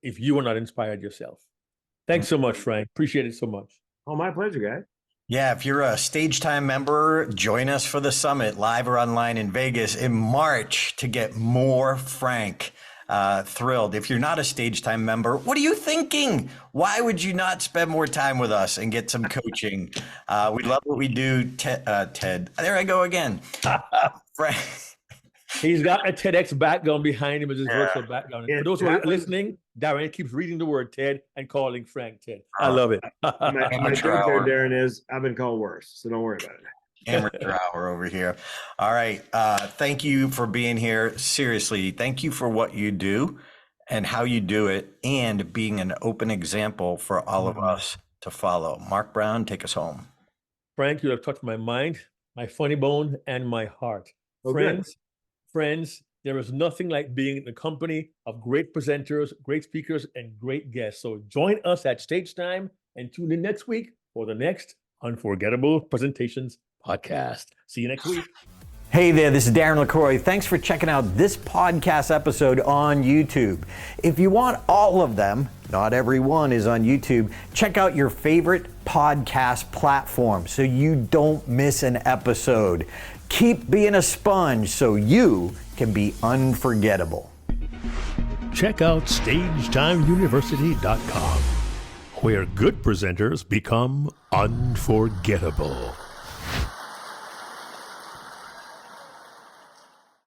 if you are not inspired yourself. Thanks so much, Frank. Appreciate it so much. Oh, my pleasure, guys. Yeah, if you're a Stage Time member, join us for the summit, live or online in Vegas in March to get more Frank. Thrilled. If you're not a Stage Time member, what are you thinking? Why would you not spend more time with us and get some coaching? We love what we do. Ted, there I go again. He's got a TEDx background behind him as his virtual background. Yeah, For those who are that was- listening, Darren keeps reading the word TED and calling Frank TED. I love it. My Amateur joke there, hour. Darren, is I've been called worse, so don't worry about it. Amateur hour over here. All right. Thank you for being here. Seriously, thank you for what you do and how you do it, and being an open example for all of us to follow. Mark Brown, take us home. Frank, you have touched my mind, my funny bone, and my heart. Oh, good. Friends, there is nothing like being in the company of great presenters, great speakers, and great guests. So join us at Stage Time and tune in next week for the next Unforgettable Presentations podcast. See you next week. Hey there, this is Darren LaCroix. Thanks for checking out this podcast episode on YouTube. If you want all of them, not every one is on YouTube, check out your favorite podcast platform so you don't miss an episode. Keep being a sponge so you can be unforgettable. Check out StagetimeUniversity.com, where good presenters become unforgettable.